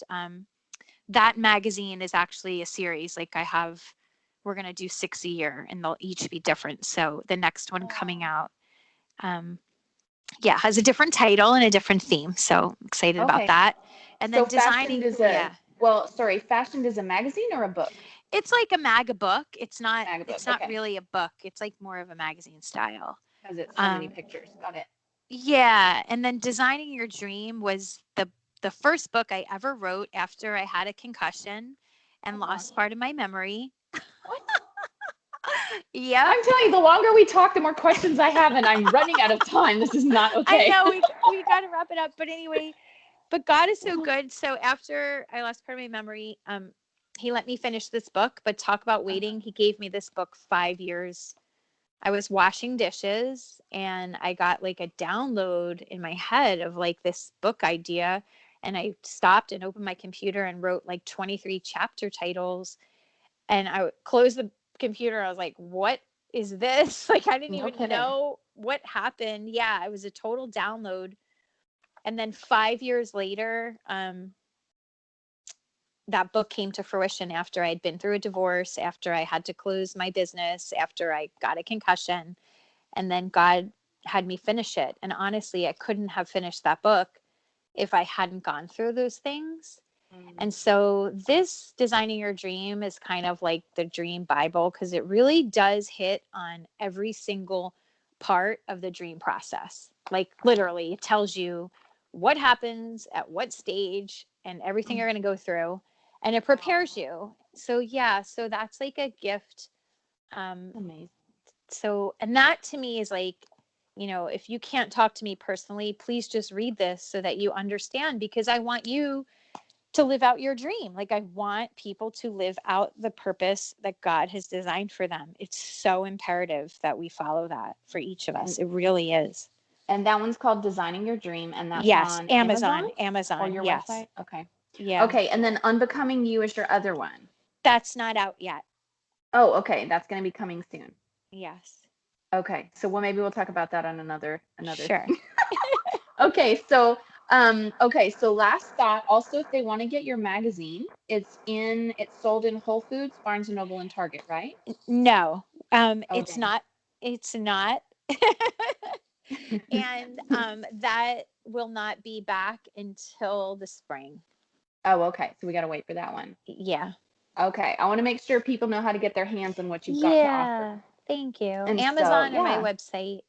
that magazine is actually a series. Like, we're going to do 6 a year, and they'll each be different. So the next one coming out, has a different title and a different theme. So I'm excited about Okay. that. And So then Fashioned designing, is Fashioned is a magazine or a book? it's like a maga book. It's not, Mag book. it's not Okay. really a book. It's like more of a magazine style. Because it's so many Um, pictures. Got it. yeah. And then Designing Your Dream was the first book I ever wrote after I had a concussion and Oh, lost part of my memory. what? Yep. I'm telling you, the longer we talk, the more questions I have, and I'm running out of time. This is not I okay. know we got to wrap it up. But anyway, but God is so good. So after I lost part of my memory, he let me finish this book. But talk about waiting. He gave me this book 5 years. I was washing dishes and I got like a download in my head of like this book idea. And I stopped and opened my computer and wrote like 23 chapter titles. And I closed the computer. I was like, what is this? Like, I didn't No even kidding. know what happened. Yeah, it was a total download. And then 5 years later, that book came to fruition after I had been through a divorce, after I had to close my business, after I got a concussion. And then God had me finish it. And honestly, I couldn't have finished that book if I hadn't gone through those things. And so this Designing Your Dream is kind of like the dream Bible, because it really does hit on every single part of the dream process. Like, literally, it tells you what happens at what stage and everything you're going to go through, and it prepares you. So yeah, so that's like a gift. Amazing. So, and that to me is like, if you can't talk to me personally, please just read this so that you understand, because I want you to live out your dream. Like, I want people to live out the purpose that God has designed for them. It's so imperative that we follow that for each of us. And It really is. and that one's called Designing Your Dream, and that's Yes, on Amazon Amazon, or Amazon. your Yes. website? Okay. Yeah. Okay, and then Unbecoming You is your other one. That's not out yet. Oh, okay. That's going to be coming soon. Yes. Okay. So maybe we'll talk about that on another Sure. Okay, so last thought, also if they want to get your magazine, it's sold in Whole Foods, Barnes and Noble, and Target, right? No. Oh, It's dang. not. It's not. And that will not be back until the spring. Oh, okay. So we got to wait for that one. Yeah. Okay, I want to make sure people know how to get their hands on what you've got to offer. Yeah. Thank you. And so, Amazon or my yeah, website.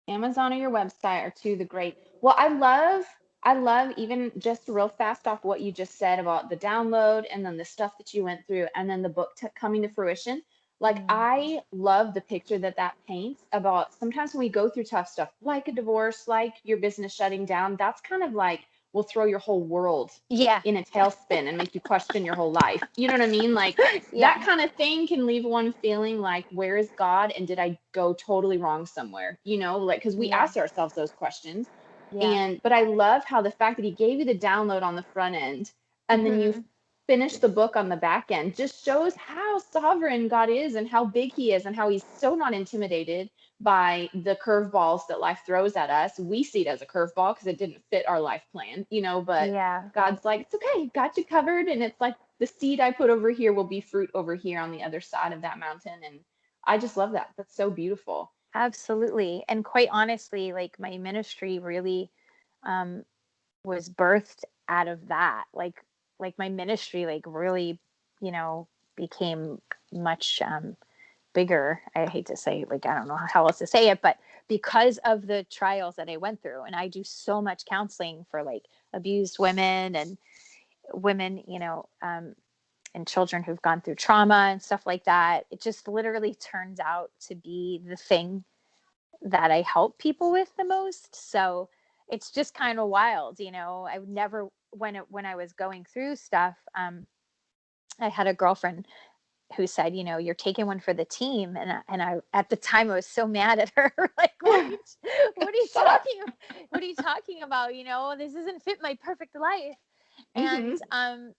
Amazon or your website are two of the great. Well, I love even just real fast off what you just said about the download and then the stuff that you went through and then the book coming to fruition. Like Mm. I love the picture that that paints about sometimes when we go through tough stuff, like a divorce, like your business shutting down, that's kind of like will throw your whole world Yeah. in a tailspin and make you question your whole life. You know what I mean? Like that Yeah. kind of thing can leave one feeling like, where is God? And did I go totally wrong somewhere? You know, like, because we Yeah. ask ourselves those questions. Yeah. And, but I love how the fact that he gave you the download on the front end and then you Hmm. finish the book on the back end just shows how sovereign God is and how big he is and how he's so not intimidated by the curveballs that life throws at us. We see it as a curveball because it didn't fit our life plan, you know, but Yeah. God's like, it's okay, got you covered. And it's like the seed I put over here will be fruit over here on the other side of that mountain. And I just love that. That's so beautiful. Absolutely. And quite honestly, like my ministry really um was birthed out of that. Like my ministry like really, you know, became much bigger. I hate to say, like, I don't know how else to say it, but because of the trials that I went through. And I do so much counseling for like abused women and women, and children who've gone through trauma and stuff like that. It just literally turns out to be the thing that I help people with the most. So it's just kind of wild, I would never, when I was going through stuff, I had a girlfriend who said, you're taking one for the team. And I, at the time I was so mad at her. Like, what are you Shut up. talking, what are you talking about? This doesn't fit my perfect life. And, Hmm.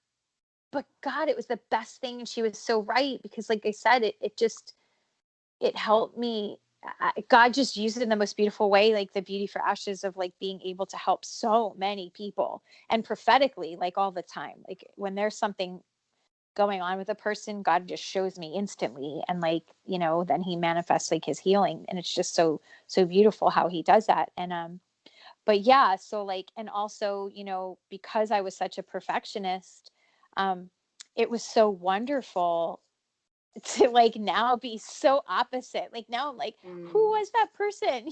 but God, it was the best thing. And she was so right, because like I said, it helped me. God just used it in the most beautiful way, like the beauty for ashes of like being able to help so many people, and prophetically, like all the time, like when there's something going on with a person, God just shows me instantly. And like, then he manifests like his healing. And it's just so beautiful how he does that. And, but yeah, so like, and also, because I was such a perfectionist, um, it was so wonderful to like now be so opposite. Like now I'm like, who Mm. was that person?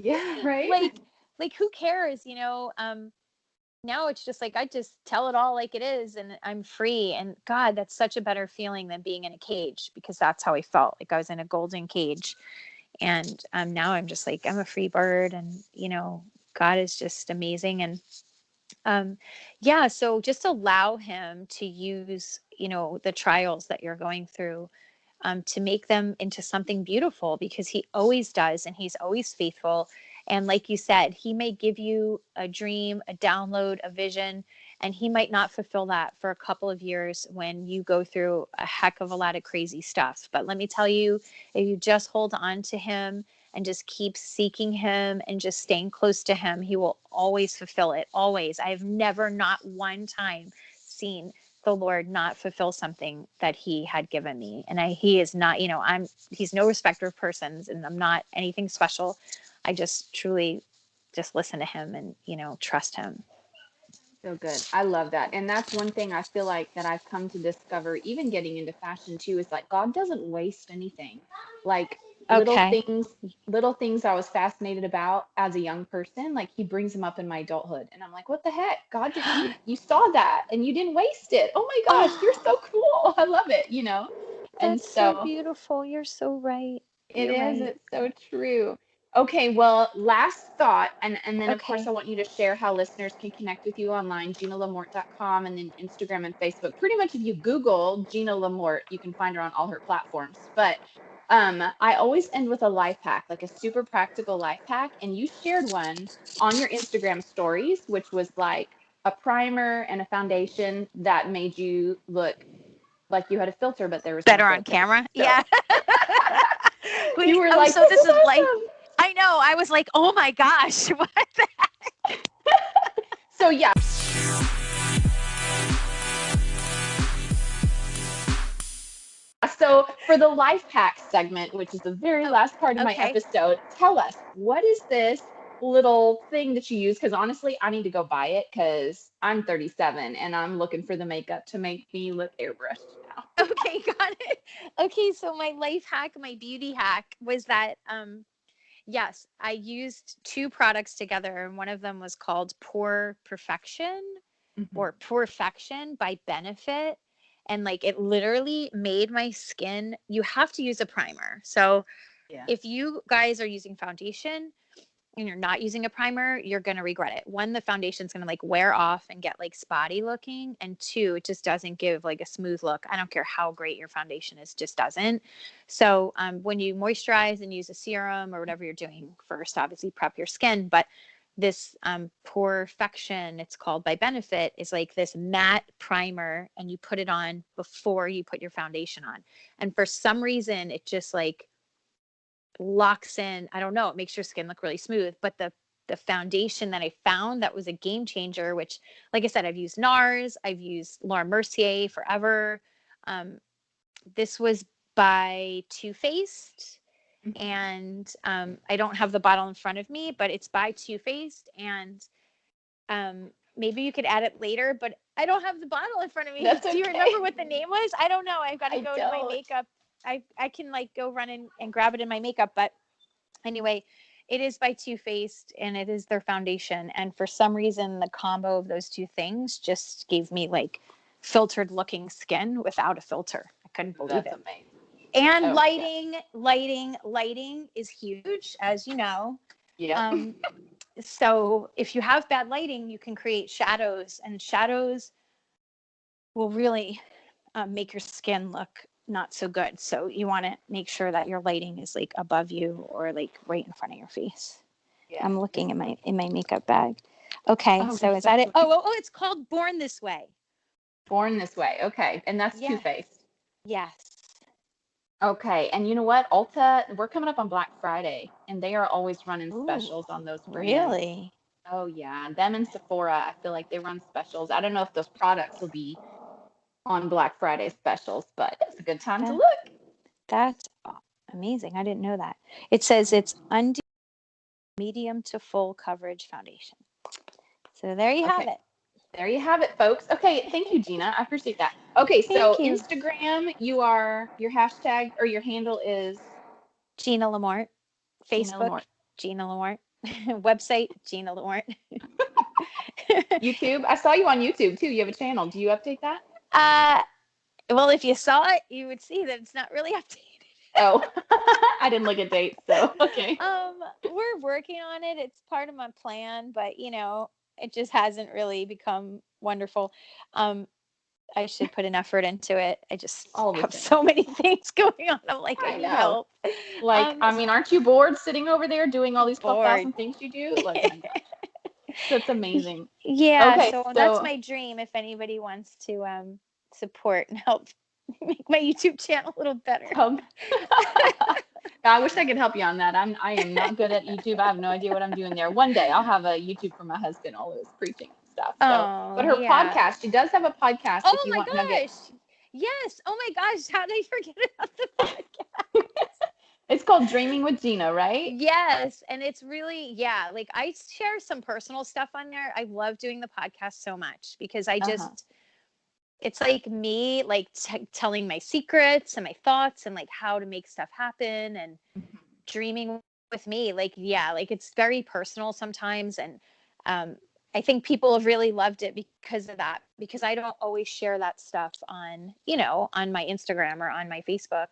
Yeah, right. Like, who cares? Now it's just like I just tell it all like it is, and I'm free. And God, that's such a better feeling than being in a cage, because that's how I felt. Like I was in a golden cage. And now I'm just like, I'm a free bird. And God is just amazing. And um yeah, so just allow him to use the trials that you're going through, to make them into something beautiful, because he always does, and he's always faithful. And like you said, he may give you a dream, a download, a vision, and he might not fulfill that for a couple of years when you go through a heck of a lot of crazy stuff. But let me tell you, if you just hold on to him and just keep seeking him and just staying close to him, he will always fulfill it. Always. I've never, not one time, seen the Lord not fulfill something that he had given me. And he is not, he's no respecter of persons, and I'm not anything special. I just truly just listen to him and, trust him. So good. I love that. And that's one thing I feel like that I've come to discover, even getting into fashion too, is like God doesn't waste anything. Like Okay. little things I was fascinated about as a young person, like he brings them up in my adulthood. And I'm like, what the heck? God, you saw that and you didn't waste it. Oh my gosh, you're Oh, so cool. I love it, you know? And that's so so beautiful. You're so right. it You're is. right. It's so true. Okay, well, last thought, and then of course Okay. I want you to share how listeners can connect with you online, GinaLaMorte.com, and then Instagram and Facebook. Pretty much if you Google Gina La Morte, you can find her on all her platforms. But I always end with a life hack, like a super practical life hack, and you shared one on your Instagram stories, which was like a primer and a foundation that made you look like you had a filter, but there was no Better on filter. camera. So Yeah. you were Oh, like, so this this is is like, awesome. I know. I was like, oh my gosh. What? So yeah, so for the life hack segment, which is the very Oh, last part of my okay. episode, tell us, what is this little thing that you use? Because honestly, I need to go buy it because I'm 37 and I'm looking for the makeup to make me look airbrushed. now. Okay, got it. Okay, so my life hack, my beauty hack was that yes, I used two products together, and one of them was called Pore Perfection Mhm. or Perfection by Benefit. And like it literally made my skin, you have to use a primer. So Yeah. if you guys are using foundation and you're not using a primer, you're going to regret it. One, the foundation's going to like wear off and get like spotty looking. And two, it just doesn't give like a smooth look. I don't care how great your foundation is, just doesn't. So when you moisturize and use a serum or whatever you're doing, first, obviously prep your skin. But this Perfection, it's called by Benefit, is like this matte primer, and you put it on before you put your foundation on. And for some reason, it just like locks in, I don't know, it makes your skin look really smooth. But the foundation that I found that was a game changer, which like I said, I've used NARS, I've used Laura Mercier forever. Um, this was by Too Faced, Mhm. and I don't have the bottle in front of me, but it's by Too Faced, and maybe you could add it later, but I don't have the bottle in front of me. That's Do you remember okay. what the name was? I don't know. I've got to I go to my don't. makeup. I can like go run in and grab it in my makeup, but anyway, it is by Too Faced, and it is their foundation. And for some reason, the combo of those two things just gave me like filtered looking skin without a filter. I couldn't believe That's it. amazing. And Oh yeah. lighting is huge, as you know. Yep. Um, so if you have bad lighting, you can create shadows, and shadows will really make your skin look not so good. So you want to make sure that your lighting is like above you or like right in front of your face. Yeah. I'm looking in my makeup bag. Okay, Oh, so you're is so that it? sweet. Oh, it's called Born This Way. Born This Way. Okay. And that's Too Yeah. Faced. Yes. Okay. And you know what? Ulta, we're coming up on Black Friday, and they are always running Ooh, specials on those brands. really? Oh yeah. Them and Sephora, I feel like they run specials. I don't know if those products will be on Black Friday specials, but it's a good time to That look. that's amazing. I didn't know that. It says it's undue medium to full coverage foundation. So there you have Okay. it. There you have it, folks. Okay, thank you, Gina. I appreciate that. Okay, Thank so you. Instagram, you are your hashtag or your handle is Gina La Morte. Gina La Facebook, Morte. Gina La Morte. Website, Gina La Morte. YouTube, I saw you on YouTube too. You have a channel. Do you update that? uh, well, if you saw it, you would see that it's not really updated. Oh, I didn't look at dates, so okay. We're working on it. It's part of my plan, but it just hasn't really become wonderful. Um, I should put an effort into it. I just All the have things. so many things going on. I'm like, I I need know. help. Like, I mean, aren't you bored sitting over there doing all these Bored. 12,000 things you do? Like, my gosh, that's amazing. Yeah, Okay, so that's so my dream. If anybody wants to support and help make my YouTube channel a little better. um, I wish I could help you on that. I am not good at YouTube. I have no idea what I'm doing there. One day I'll have a YouTube for my husband, all of his preaching and stuff. So, Oh, but her yeah. podcast, she does have a podcast if Oh you my want nuggets. gosh. Yes. Oh my gosh. How did I forget about the podcast? It's called Dreaming with Gina, right? Yes. And it's really, yeah, like I share some personal stuff on there. I love doing the podcast so much because Uh-huh. it's like me, like telling my secrets and my thoughts and like how to make stuff happen and Mhm. dreaming with me. Like, yeah, like it's very personal sometimes. And um, I think people have really loved it because of that, because I don't always share that stuff on, on my Instagram or on my Facebook.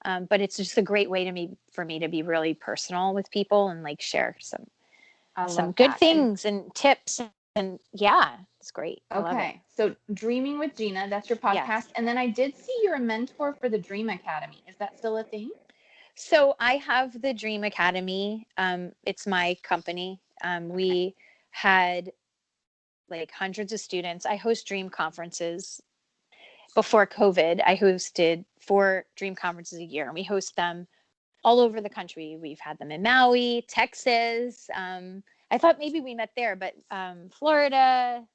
But it's just a great way for me to be really personal with people and like share I some love good that. And things and tips. And yeah, it's great. I love it. okay, so Dreaming with Gina, that's your podcast. Yes. And then I did see you're a mentor for the Dream Academy. Is that still a thing? So I have the Dream Academy. It's my company. Okay. We had like hundreds of students. I host dream conferences. Before COVID, I hosted 4 dream conferences a year, and we host them all over the country. We've had them in Maui, Texas. I thought maybe we met there, but Florida,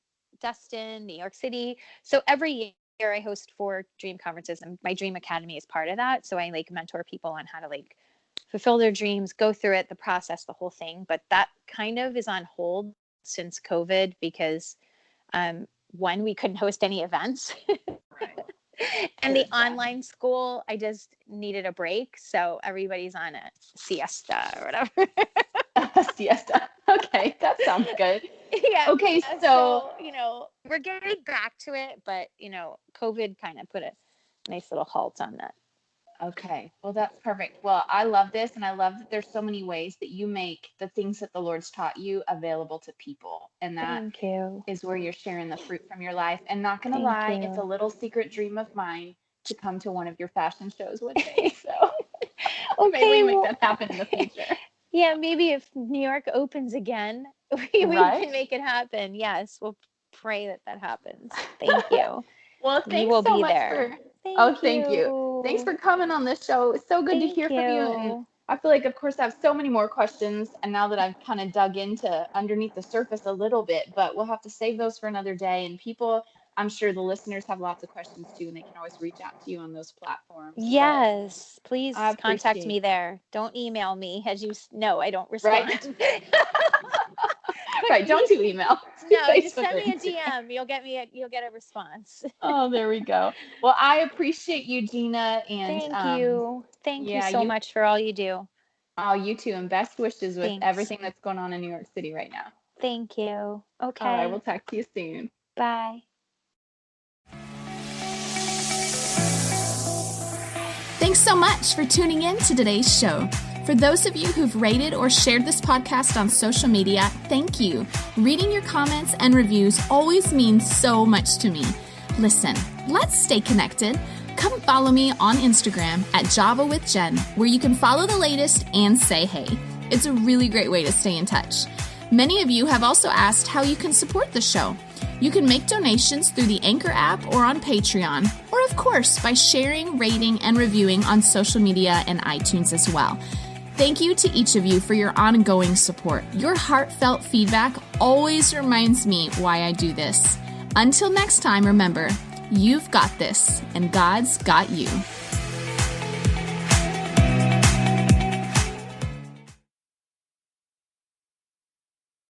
Destin, New York City. So every year I host 4 dream conferences, and my Dream Academy is part of that. So I like mentor people on how to like fulfill their dreams, go through it, the process, the whole thing. But that kind of is on hold since COVID because one, we couldn't host any events. Right. And the Good stuff. online school, I just needed a break. So everybody's on a siesta or whatever. Siesta. Okay, that sounds good. Yeah. Okay, so So, we're getting back to it, but, COVID kind of put a nice little halt on that. okay, well, that's perfect. Well, I love this, and I love that there's so many ways that you make the things that the Lord's taught you available to people. And that Thank you. is where you're sharing the fruit from your life. And not gonna Thank lie, it's a you. little secret dream of mine to come to one of your fashion shows one day. So maybe we Okay. make Well, that happen in the future. yeah, maybe if New York opens again, we Right? can make it happen. Yes, we'll pray that that happens. Thank you. Well, We thanks will so be much there. for, oh, Thank thank you. Thanks you. for coming on this show. It's so good to Thank hear from you. And you. I feel like, of course, I have so many more questions. And now that I've kind of dug into underneath the surface a little bit, but we'll have to save those for another day. And people, I'm sure the listeners have lots of questions too, and they can always reach out to you on those platforms. But Yes, I please contact appreciate, me there. Don't email me, as you know, I don't right? respond. Right. Don't do email. Do No, just Facebook send or me a Instagram. DM. You'll get a response. Oh, there we go. Well, I appreciate you, Gina. And Thank you. Thank you yeah, so you, much for all you do. oh, you too. And best wishes with Thanks. everything that's going on in New York City right now. Thank you. All right. We'll Okay. talk to you soon. Bye. Thanks so much for tuning in to today's show. For those of you who've rated or shared this podcast on social media, thank you. Reading your comments and reviews always means so much to me. Listen, let's stay connected. Come follow me on Instagram at Java with Jen, where you can follow the latest and say hey. It's a really great way to stay in touch. Many of you have also asked how you can support the show. You can make donations through the Anchor app or on Patreon, or of course by sharing, rating, and reviewing on social media and iTunes as well. Thank you to each of you for your ongoing support. Your heartfelt feedback always reminds me why I do this. Until next time, remember, you've got this, and God's got you.